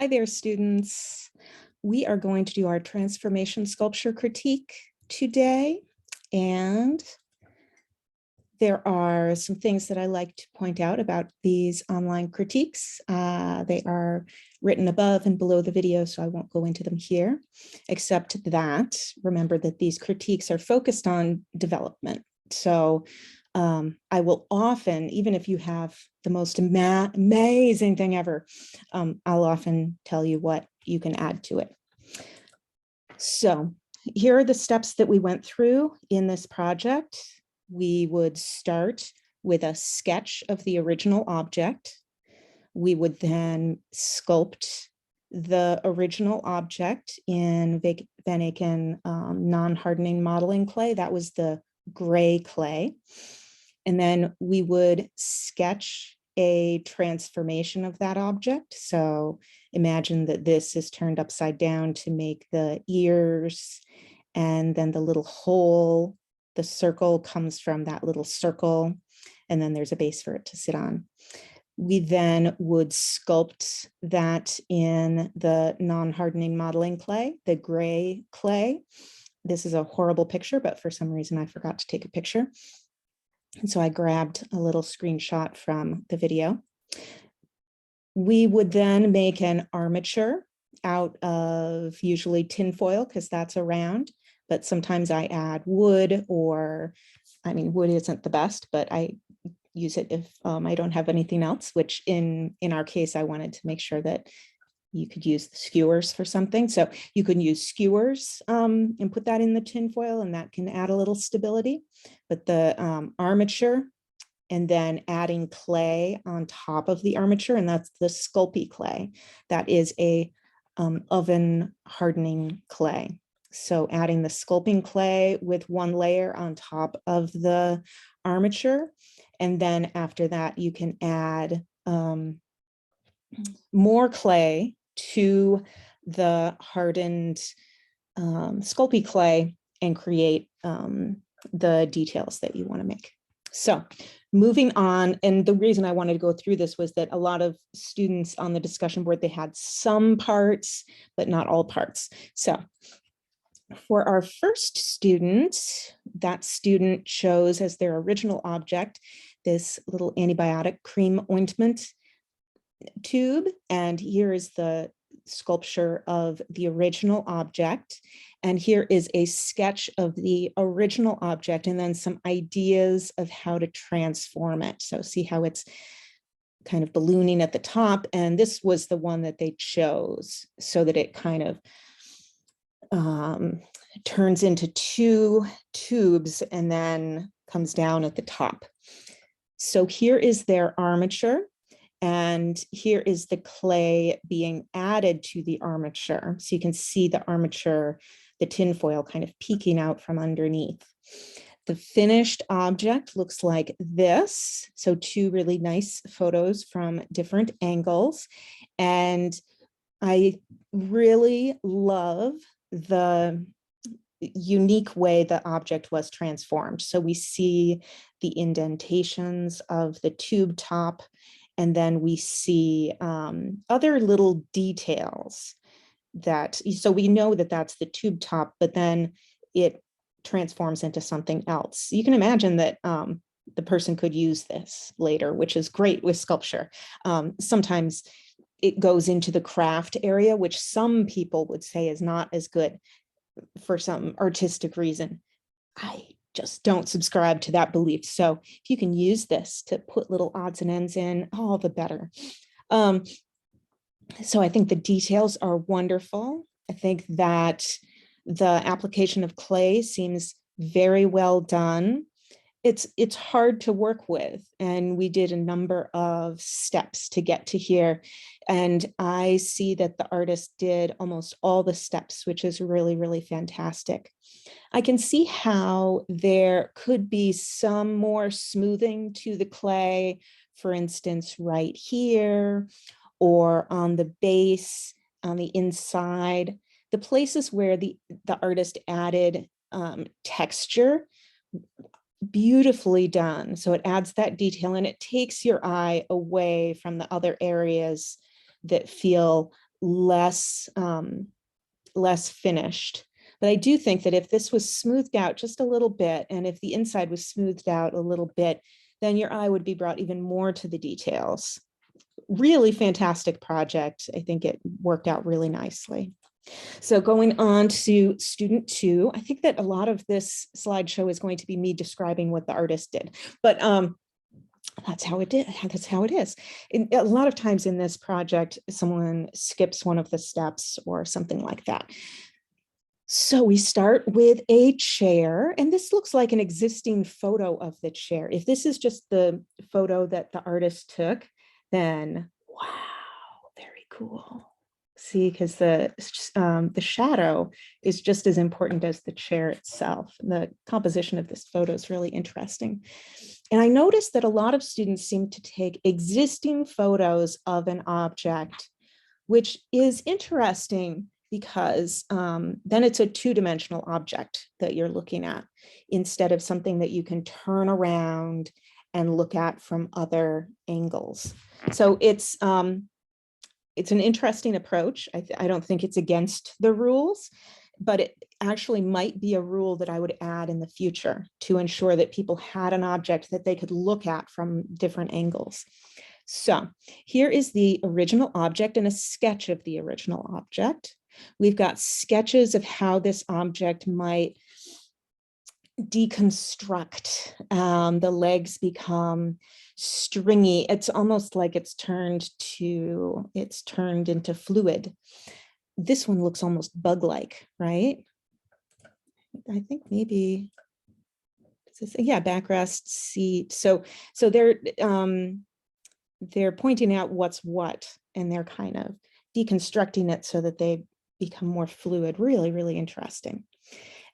Hi there, students. We are going to do our transformation sculpture critique today. And there are some things that I like to point out about these online critiques. They are written above and below the video, so I won't go into them here, except that remember that these critiques are focused on development. So I will often, even if you have the most amazing thing ever, I'll often tell you what you can add to it. So here are the steps that we went through in this project. We would start with a sketch of the original object. We would then sculpt the original object in Van Aken non-hardening modeling clay. That was the gray clay. And then we would sketch a transformation of that object. So imagine that this is turned upside down to make the ears, and then the little hole, the circle comes from that little circle, and then there's a base for it to sit on. We then would sculpt that in the non-hardening modeling clay, the gray clay. This is a horrible picture, but for some reason I forgot to take a picture. And so I grabbed a little screenshot from the video. We would then make an armature out of usually tin foil, because that's around, but sometimes I add wood, or, I mean, wood isn't the best, but I use it if I don't have anything else, which in our case, I wanted to make sure that you could use the skewers for something. So you can use skewers and put that in the tin foil, and that can add a little stability. But the armature, and then adding clay on top of the armature, and that's the Sculpey clay. That is a oven hardening clay. So adding the sculpting clay with one layer on top of the armature. And then after that, you can add more clay to the hardened Sculpey clay and create the details that you want to make. So moving on, and the reason I wanted to go through this was that a lot of students on the discussion board, they had some parts, but not all parts. So for our first student, that student chose as their original object this little antibiotic cream ointment tube, and here is the sculpture of the original object, and here is a sketch of the original object, and then some ideas of how to transform it. So see how it's kind of ballooning at the top, and this was the one that they chose so that it kind of turns into two tubes and then comes down at the top. So here is their armature, and here is the clay being added to the armature. So you can see the armature, the tinfoil kind of peeking out from underneath. The finished object looks like this. So two really nice photos from different angles. And I really love the unique way the object was transformed. So we see the indentations of the tube top, and then we see other little details that, so we know that that's the tube top, but then it transforms into something else. You can imagine that the person could use this later, which is great with sculpture. Sometimes it goes into the craft area, which some people would say is not as good for some artistic reason. I just don't subscribe to that belief. So if you can use this to put little odds and ends in, all the better. So I think the details are wonderful. I think that the application of clay seems very well done. It's hard to work with, and we did a number of steps to get to here. And I see that the artist did almost all the steps, which is really, really fantastic. I can see how there could be some more smoothing to the clay, for instance, right here, or on the base, on the inside, the places where the artist added texture, beautifully done. So it adds that detail, and it takes your eye away from the other areas that feel less, less finished. But I do think that if this was smoothed out just a little bit, and if the inside was smoothed out a little bit, then your eye would be brought even more to the details. Really fantastic project. I think it worked out really nicely. So going on to student 2, I think that a lot of this slideshow is going to be me describing what the artist did, but that's how it did. That's how it is. A lot of times in this project, someone skips one of the steps or something like that. So we start with a chair, and this looks like an existing photo of the chair. If this is just the photo that the artist took, then wow, very cool. See, because the shadow is just as important as the chair itself. The composition of this photo is really interesting. And I noticed that a lot of students seem to take existing photos of an object, which is interesting because then it's a two-dimensional object that you're looking at instead of something that you can turn around and look at from other angles. So it's an interesting approach. I don't think it's against the rules, but it actually might be a rule that I would add in the future to ensure that people had an object that they could look at from different angles. So here is the original object and a sketch of the original object. We've got sketches of how this object might deconstruct. The legs become stringy. It's almost like it's turned into fluid. This one looks almost bug-like, right? I think maybe, yeah, backrest, seat. So they're pointing out what's what, and they're kind of deconstructing it so that they become more fluid. Really, really interesting.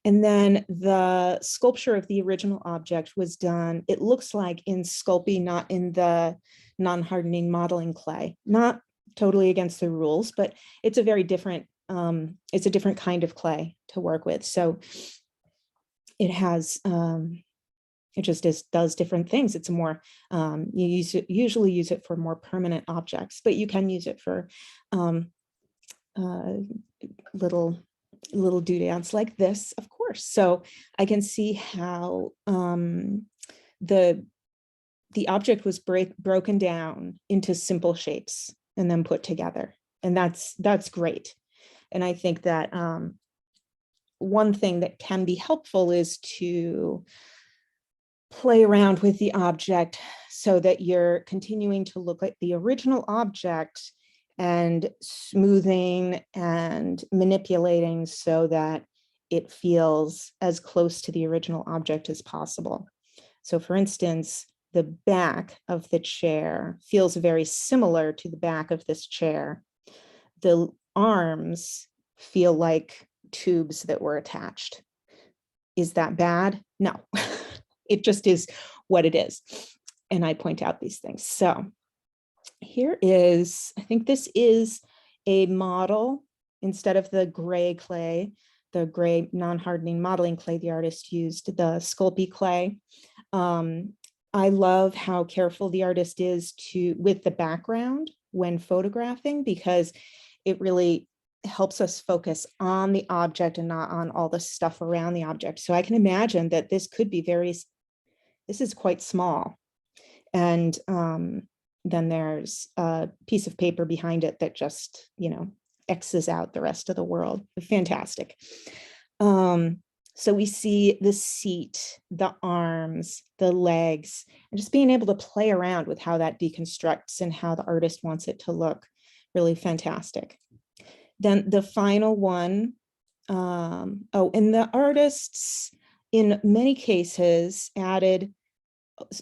And then the sculpture of the original object was done, it looks like in Sculpey, not in the non-hardening modeling clay. Not totally against the rules, but it's a very different, it's a different kind of clay to work with. So it has, it just does different things. It's a more, you usually use it for more permanent objects, but you can use it for little doodads like this, of course. So I can see how the object was broken down into simple shapes and then put together, and that's great. And I think that one thing that can be helpful is to play around with the object so that you're continuing to look at the original object and smoothing and manipulating so that it feels as close to the original object as possible. So for instance, the back of the chair feels very similar to the back of this chair. The arms feel like tubes that were attached. Is that bad? No, it just is what it is. And I point out these things. So here is, I think this is a model. Instead of the gray clay, the gray non-hardening modeling clay, the artist used the Sculpey clay. I love how careful the artist is with the background when photographing, because it really helps us focus on the object and not on all the stuff around the object. So I can imagine that this could be this is quite small. And then there's a piece of paper behind it that just, X's out the rest of the world. Fantastic. So we see the seat, the arms, the legs, and just being able to play around with how that deconstructs and how the artist wants it to look. Really fantastic. Then the final one, and the artists in many cases added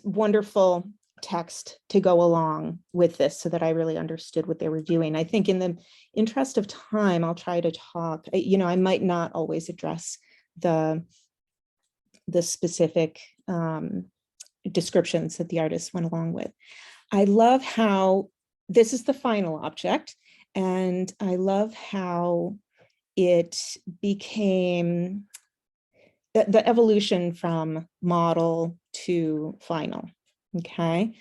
wonderful text to go along with this so that I really understood what they were doing. I think in the interest of time, I'll try to talk, I might not always address the specific descriptions that the artist went along with. I love how this is the final object, and I love how it became the evolution from model to final. Okay,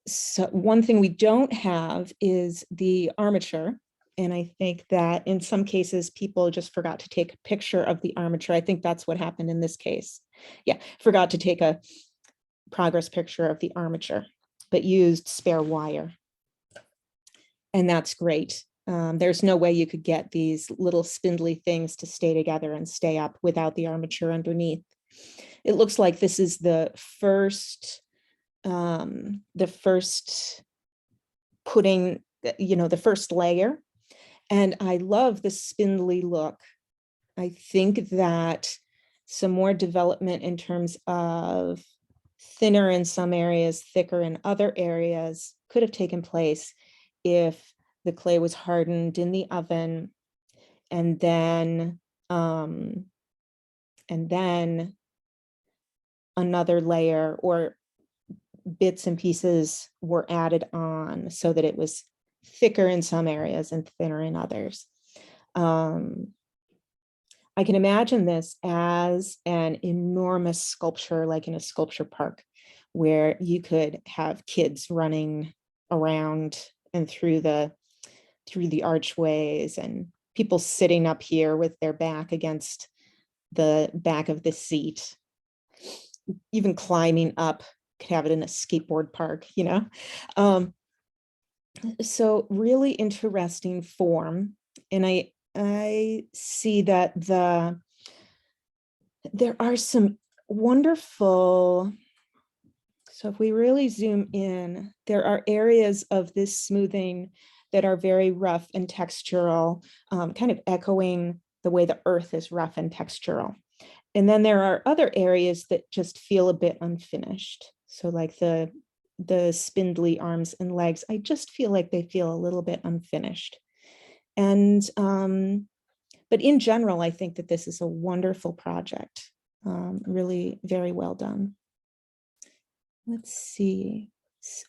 so one thing we don't have is the armature, And I think that in some cases, people just forgot to take a picture of the armature. I think that's what happened in this case. Yeah, forgot to take a progress picture of the armature, but used spare wire. And that's great. There's no way you could get these little spindly things to stay together and stay up without the armature underneath. It looks like this is the first putting, the first layer. And I love the spindly look. I think that some more development in terms of thinner in some areas, thicker in other areas could have taken place if the clay was hardened in the oven and then another layer or bits and pieces were added on so that it was thicker in some areas and thinner in others. I can imagine this as an enormous sculpture, like in a sculpture park, where you could have kids running around and through the archways, and people sitting up here with their back against the back of the seat, even climbing up. Could have it in a skateboard park, so really interesting form. And I see that there are some wonderful, so if we really zoom in, there are areas of this smoothing that are very rough and textural, kind of echoing the way the earth is rough and textural. And then there are other areas that just feel a bit unfinished. So like the spindly arms and legs, I just feel like they feel a little bit unfinished. And, but in general, I think that this is a wonderful project, really very well done. Let's see.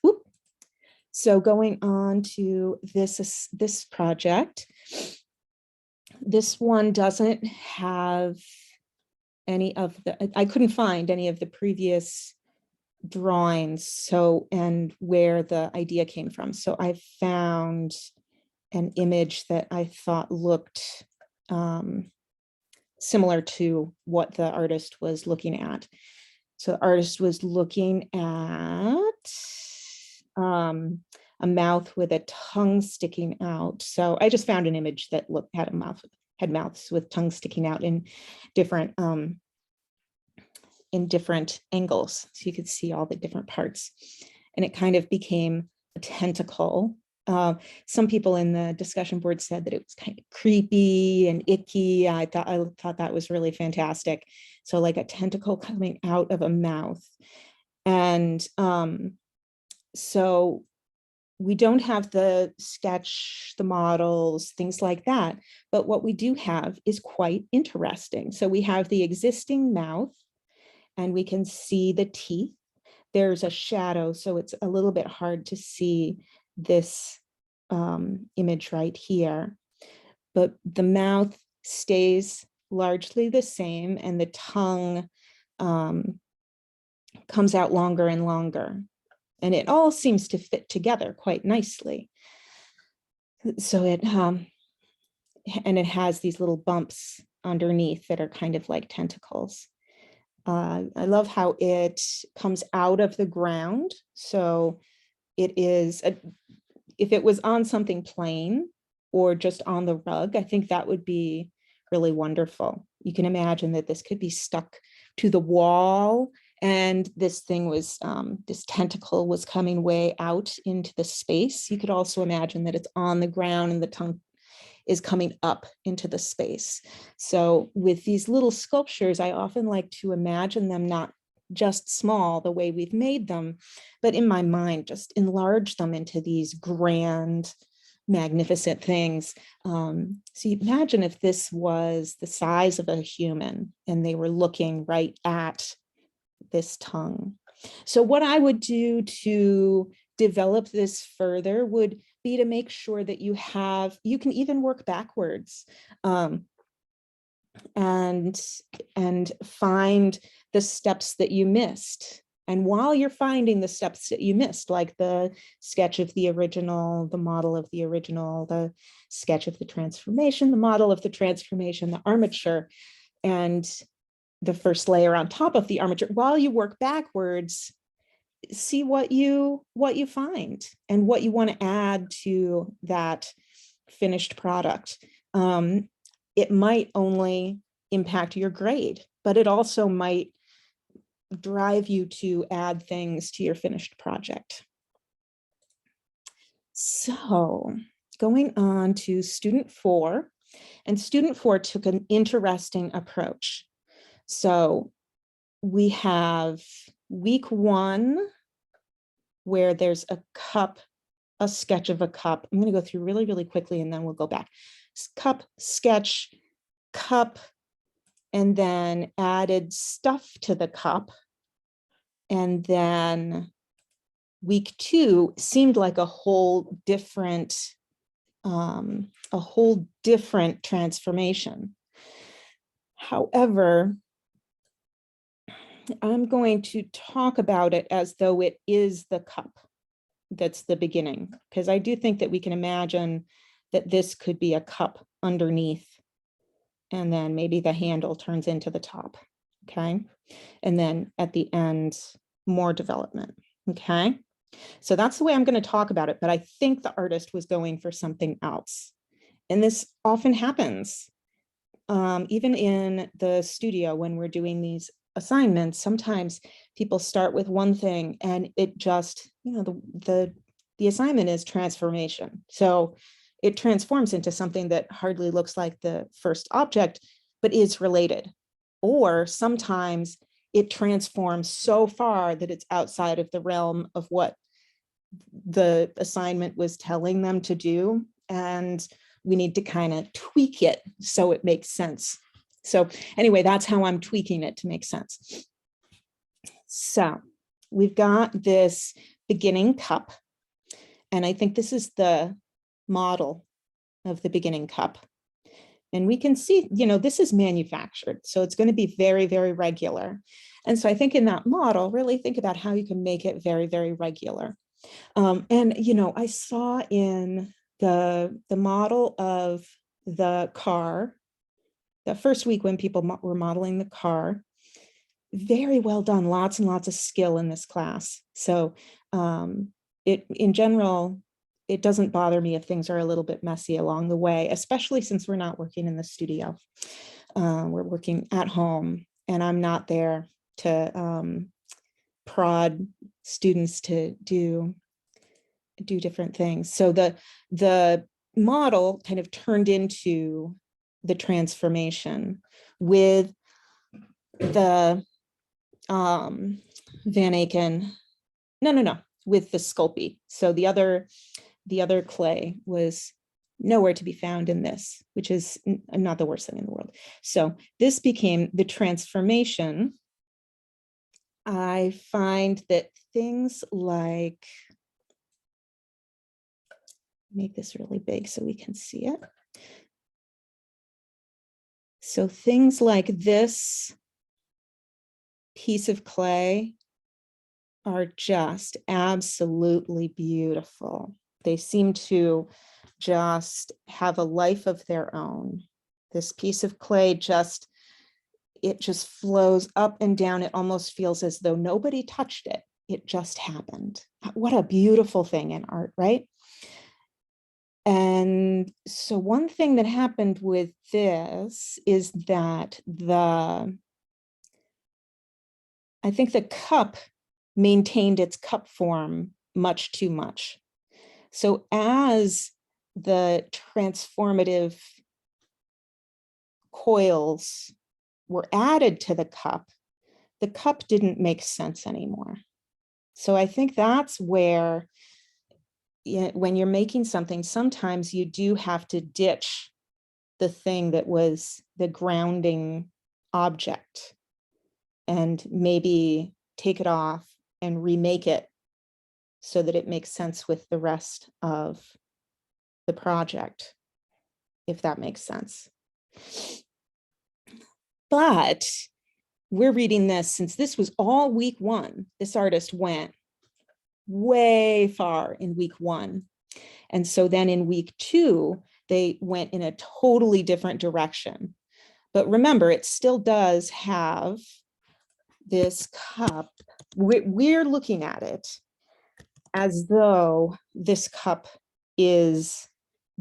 Oop. So going on to this project, this one doesn't have any of I couldn't find any of the previous drawings, so, and where the idea came from. So I found an image that I thought looked similar to what the artist was looking at. So the artist was looking at a mouth with a tongue sticking out. So I just found an image that had mouths with tongues sticking out in different angles, so you could see all the different parts, and it kind of became a tentacle. Some people in the discussion board said that it was kind of creepy and icky. I thought that was really fantastic. So like a tentacle coming out of a mouth. And so we don't have the sketch, the models, things like that. But what we do have is quite interesting. So we have the existing mouth, and we can see the teeth. There's a shadow, so it's a little bit hard to see this image right here. But the mouth stays largely the same, and the tongue comes out longer and longer. And it all seems to fit together quite nicely. So it has these little bumps underneath that are kind of like tentacles. I love how it comes out of the ground. So it is, if it was on something plain or just on the rug, I think that would be really wonderful. You can imagine that this could be stuck to the wall, and this thing was, this tentacle was coming way out into the space. You could also imagine that it's on the ground and the tongue is coming up into the space. So with these little sculptures, I often like to imagine them not just small the way we've made them, but in my mind, just enlarge them into these grand, magnificent things. So you imagine if this was the size of a human and they were looking right at this tongue. So what I would do to develop this further would be to make sure that you can even work backwards and find the steps that you missed. And while you're finding the steps that you missed, like the sketch of the original, the model of the original, the sketch of the transformation, the model of the transformation, the armature, and the first layer on top of the armature, while you work backwards, see what you find and what you want to add to that finished product. It might only impact your grade, but it also might drive you to add things to your finished project. So going on to student 4, and student 4 took an interesting approach. So we have week 1, where there's a cup, a sketch of a cup. I'm going to go through really, really quickly, and then we'll go back. Cup, sketch, cup, and then added stuff to the cup. And then week 2 seemed like a whole different transformation. However, I'm going to talk about it as though it is the cup that's the beginning, because I do think that we can imagine that this could be a cup underneath, and then maybe the handle turns into the top, okay? And then at the end, more development, okay? So that's the way I'm going to talk about it, but I think the artist was going for something else. And this often happens, even in the studio when we're doing these assignments. Sometimes people start with one thing and it just, the assignment is transformation. So it transforms into something that hardly looks like the first object, but is related. Or sometimes it transforms so far that it's outside of the realm of what the assignment was telling them to do. And we need to kind of tweak it so it makes sense. So anyway, that's how I'm tweaking it to make sense. So we've got this beginning cup, and I think this is the model of the beginning cup. And we can see, this is manufactured, so it's going to be very, very regular. And so I think in that model, really think about how you can make it very, very regular. And, I saw in the model of the car, the first week when people were modeling the car, very well done, lots and lots of skill in this class. So in general, it doesn't bother me if things are a little bit messy along the way, especially since we're not working in the studio. We're working at home, and I'm not there to prod students to do different things. So the model kind of turned into the transformation with the Van Aken, with the Sculpey. So the other clay was nowhere to be found in this, which is not the worst thing in the world. So this became the transformation. I find that things like, make this really big so we can see it. So things like this piece of clay are just absolutely beautiful. They seem to just have a life of their own. This piece of clay it just flows up and down. It almost feels as though nobody touched it. It just happened. What a beautiful thing in art, right? And so one thing that happened with this is that I think the cup maintained its cup form much too much. So as the transformative coils were added to the cup didn't make sense anymore. So I think that's where, when you're making something, sometimes you do have to ditch the thing that was the grounding object and maybe take it off and remake it so that it makes sense with the rest of the project, if that makes sense. But we're reading this since this was all week one. This artist went way far in week one. And so then in week two, they went in a totally different direction. But remember, it still does have this cup. We're looking at it as though this cup is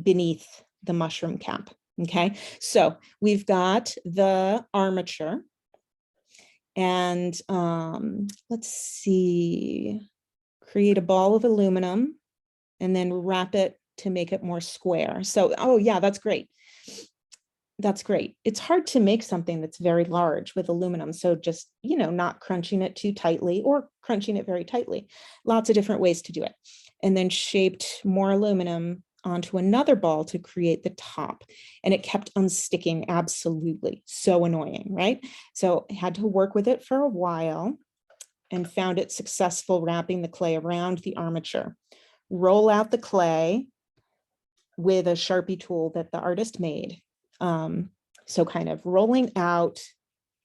beneath the mushroom cap. Okay, so we've got the armature, and let's see, create a ball of aluminum and then wrap it to make it more square. So, oh yeah, that's great. That's great. It's hard to make something that's very large with aluminum. So just, not crunching it too tightly or crunching it very tightly. Lots of different ways to do it. And then shaped more aluminum onto another ball to create the top. And it kept unsticking, absolutely. So annoying, right? So I had to work with it for a while and found it successful wrapping the clay around the armature. Roll out the clay with a Sharpie tool that the artist made. So kind of rolling out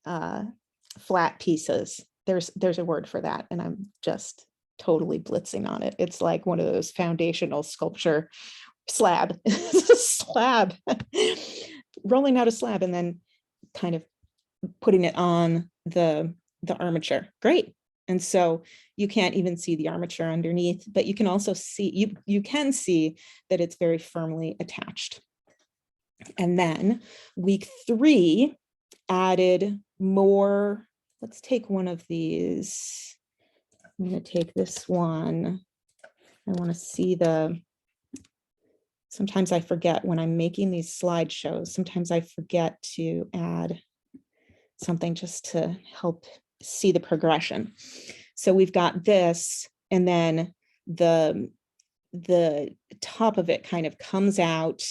flat pieces. There's a word for that, and I'm just totally blitzing on it. It's like one of those foundational sculpture slab, slab, rolling out a slab and then kind of putting it on the armature. Great. And so you can't even see the armature underneath, but you can also see, you can see that it's very firmly attached. And then week 3 added more. Let's take one of these. I'm going to take this one. I want to see sometimes I forget when I'm making these slideshows, sometimes I forget to add something just to help see the progression. So we've got this, and then the top of it kind of comes out,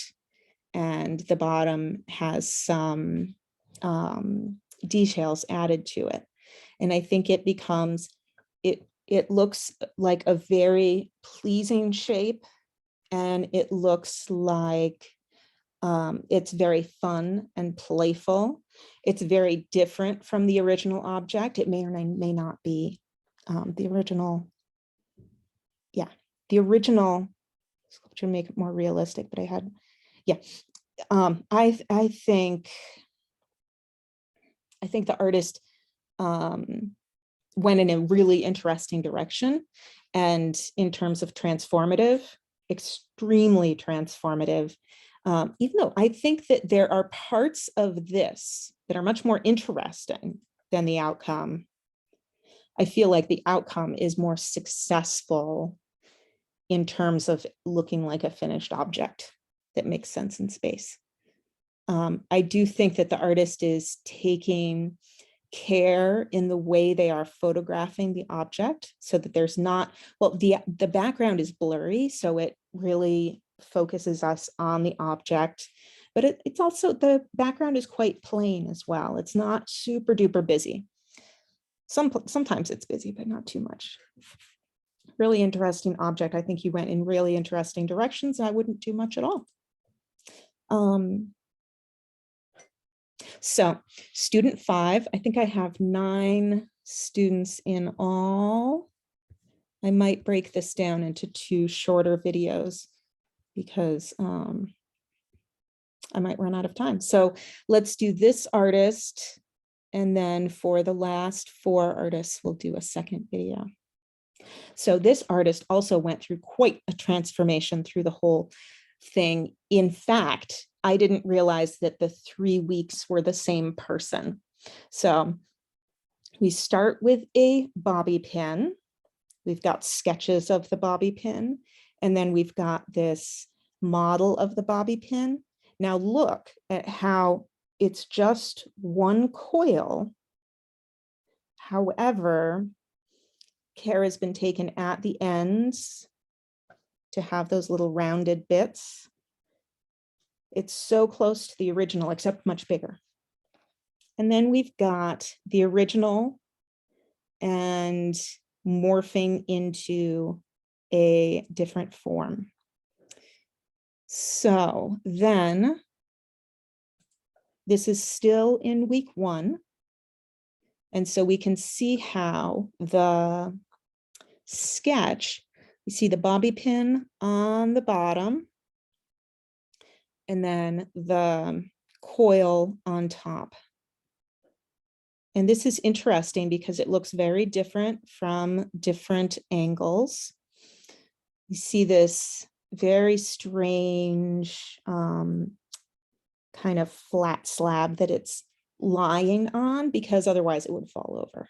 and the bottom has some details added to it. And I think it becomes, it looks like a very pleasing shape, and it looks like it's very fun and playful. It's very different from the original object. It may or may not be the original. Yeah, the original sculpture make it more realistic, but I had, yeah. I think the artist went in a really interesting direction, and in terms of transformative, extremely transformative. Even though I think that there are parts of this that are much more interesting than the outcome, I feel like the outcome is more successful in terms of looking like a finished object that makes sense in space. I do think that the artist is taking care in the way they are photographing the object, so that there's not, well, the background is blurry, so it really focuses us on the object, but it's also, the background is quite plain as well. It's not super duper busy. Sometimes it's busy, but not too much. Really interesting object. I think you went in really interesting directions. I wouldn't do much at all. So student 5, I think I have 9 students in all. I might break this down into 2 shorter videos because I might run out of time. So let's do this artist, and then for the last 4 artists, we'll do a second video. So this artist also went through quite a transformation through the whole thing. In fact, I didn't realize that the 3 weeks were the same person. So we start with a bobby pin. We've got sketches of the bobby pin, and then we've got this model of the bobby pin. Now look at how it's just one coil. However, care has been taken at the ends to have those little rounded bits. It's so close to the original, except much bigger. And then we've got the original and morphing into a different form. So then this is still in week 1. And so we can see how the sketch, you see the bobby pin on the bottom, and then the coil on top. And this is interesting because it looks very different from different angles. You see this very strange kind of flat slab that it's lying on, because otherwise it would fall over.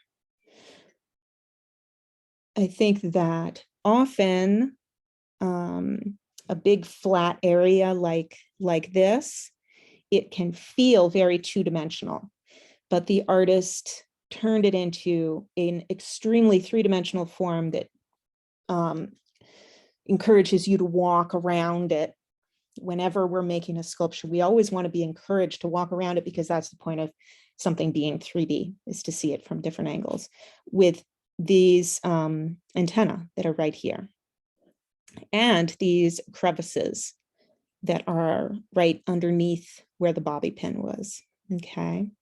I think that often a big flat area like this, it can feel very two-dimensional, but the artist turned it into an extremely three-dimensional form that encourages you to walk around it. Whenever we're making a sculpture, we always want to be encouraged to walk around it, because that's the point of something being 3D, is to see it from different angles, with these antennae that are right here, and these crevices that are right underneath where the bobby pin was. Okay.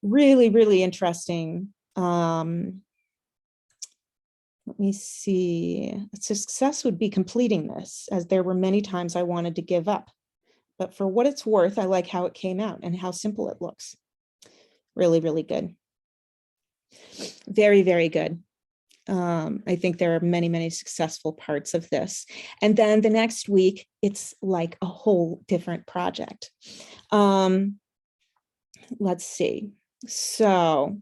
Really, really interesting. Let me see. A success would be completing this, as there were many times I wanted to give up. But for what it's worth, I like how it came out and how simple it looks. Really, really good. Very, very good. I think there are many, many successful parts of this. And then the next week, it's like a whole different project. Let's see. So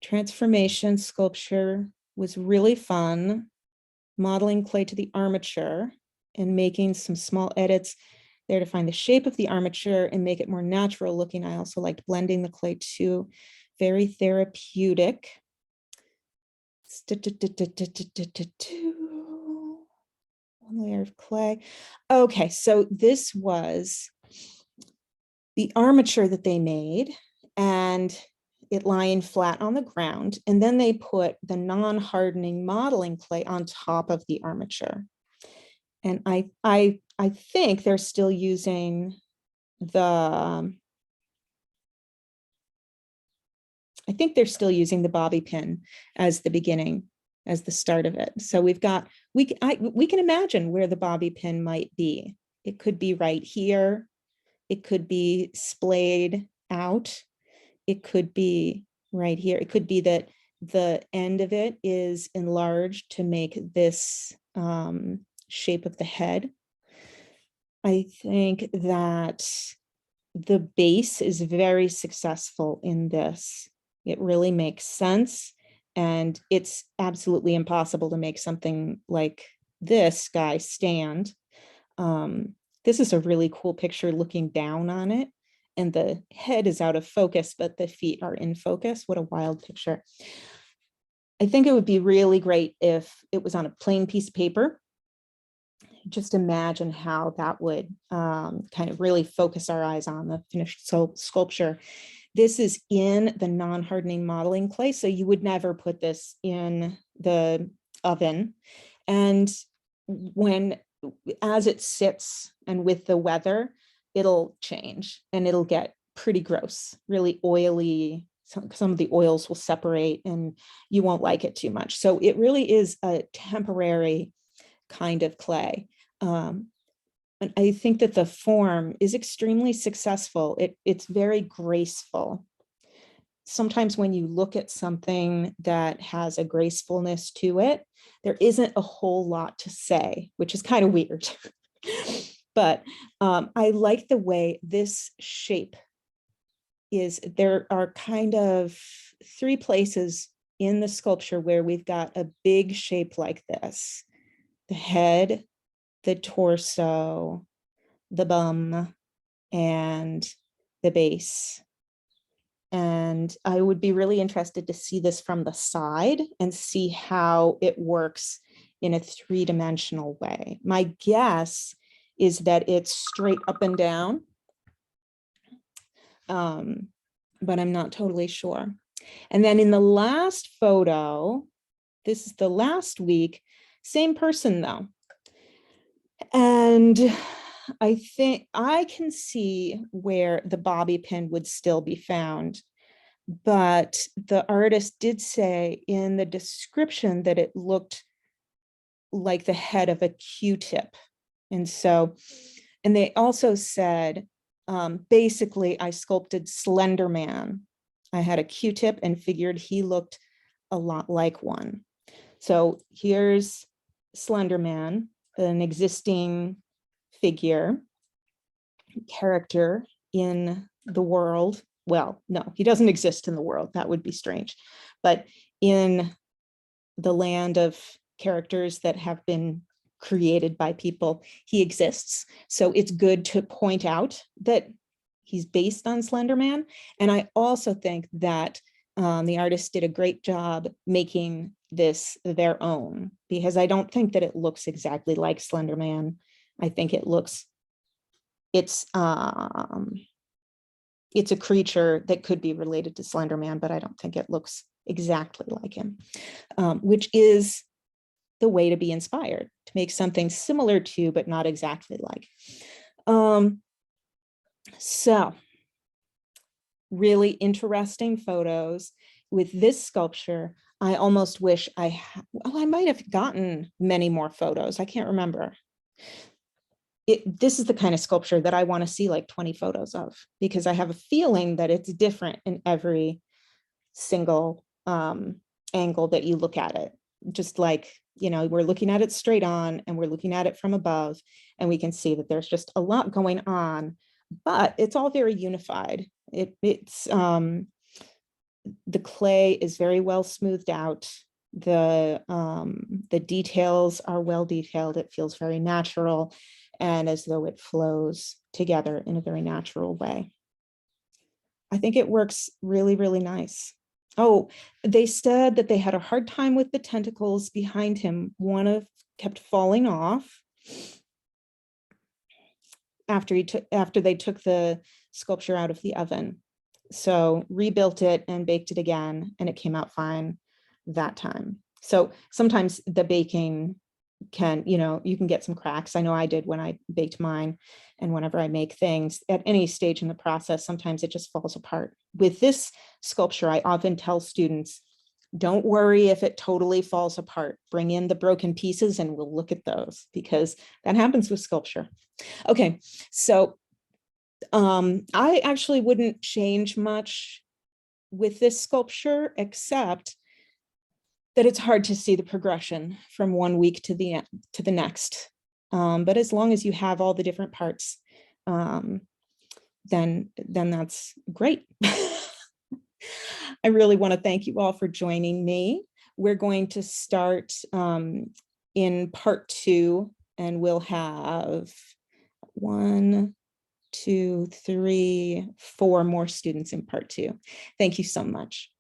transformation sculpture was really fun. Modeling clay to the armature and making some small edits there to find the shape of the armature and make it more natural looking. I also liked blending the clay too. Very therapeutic. One layer of clay. Okay, so this was the armature that they made, and it lying flat on the ground. And then they put the non-hardening modeling clay on top of the armature. And I think they're still using the, I think they're still using the bobby pin as the beginning, as the start of it. So we've got, we can imagine where the bobby pin might be. It could be right here. It could be splayed out. It could be right here. It could be that the end of it is enlarged to make this shape of the head. I think that the base is very successful in this. It really makes sense. And it's absolutely impossible to make something like this guy stand. This is a really cool picture looking down on it. And the head is out of focus, but the feet are in focus. What a wild picture. I think it would be really great if it was on a plain piece of paper. Just imagine how that would kind of really focus our eyes on the finished sculpture. This is in the non-hardening modeling clay, so you would never put this in the oven. And as it sits and with the weather, it'll change and it'll get pretty gross, really oily. Some of the oils will separate and you won't like it too much. So it really is a temporary kind of clay. And I think that the form is extremely successful. It's very graceful. Sometimes when you look at something that has a gracefulness to it, there isn't a whole lot to say, which is kind of weird. But I like the way this shape is. There are kind of three places in the sculpture where we've got a big shape like this: the head, the torso, the bum, and the base. And I would be really interested to see this from the side and see how it works in a three-dimensional way. My guess is that it's straight up and down, but I'm not totally sure. And then in the last photo, this is the last week, same person though. And I think I can see where the bobby pin would still be found, but the artist did say in the description that it looked like the head of a Q-tip. And they also said, basically, I sculpted Slender Man. I had a Q-tip and figured he looked a lot like one. So here's Slender Man, an existing figure, character in the world. Well, no, he doesn't exist in the world. That would be strange. But in the land of characters that have been created by people, he exists. So it's good to point out that he's based on Slender Man. And I also think that the artist did a great job making this their own, because I don't think that it looks exactly like Slender Man. I think it's a creature that could be related to Slender Man, but I don't think it looks exactly like him, which is the way to be inspired, to make something similar to, but not exactly like. So really interesting photos. With this sculpture, I almost wish I might have gotten many more photos. I can't remember. This is the kind of sculpture that I want to see like 20 photos of, because I have a feeling that it's different in every single angle that you look at it. Just like, we're looking at it straight on and we're looking at it from above, and we can see that there's just a lot going on, but it's all very unified. The clay is very well smoothed out. The details are well detailed. It feels very natural, and as though it flows together in a very natural way. I think it works really, really nice. Oh, they said that they had a hard time with the tentacles behind him. One kept falling off after they took the sculpture out of the oven. So rebuilt it and baked it again, and it came out fine that time. So sometimes the baking can, you can get some cracks. I know I did when I baked mine, and whenever I make things at any stage in the process, sometimes it just falls apart. With this sculpture, I often tell students, don't worry if it totally falls apart. Bring in the broken pieces and we'll look at those, because that happens with sculpture. Okay, so I actually wouldn't change much with this sculpture, except that it's hard to see the progression from one week to the next. But as long as you have all the different parts, then that's great. I really want to thank you all for joining me. We're going to start in part 2, and we'll have 1, 2, 3, 4 more students in part 2. Thank you so much.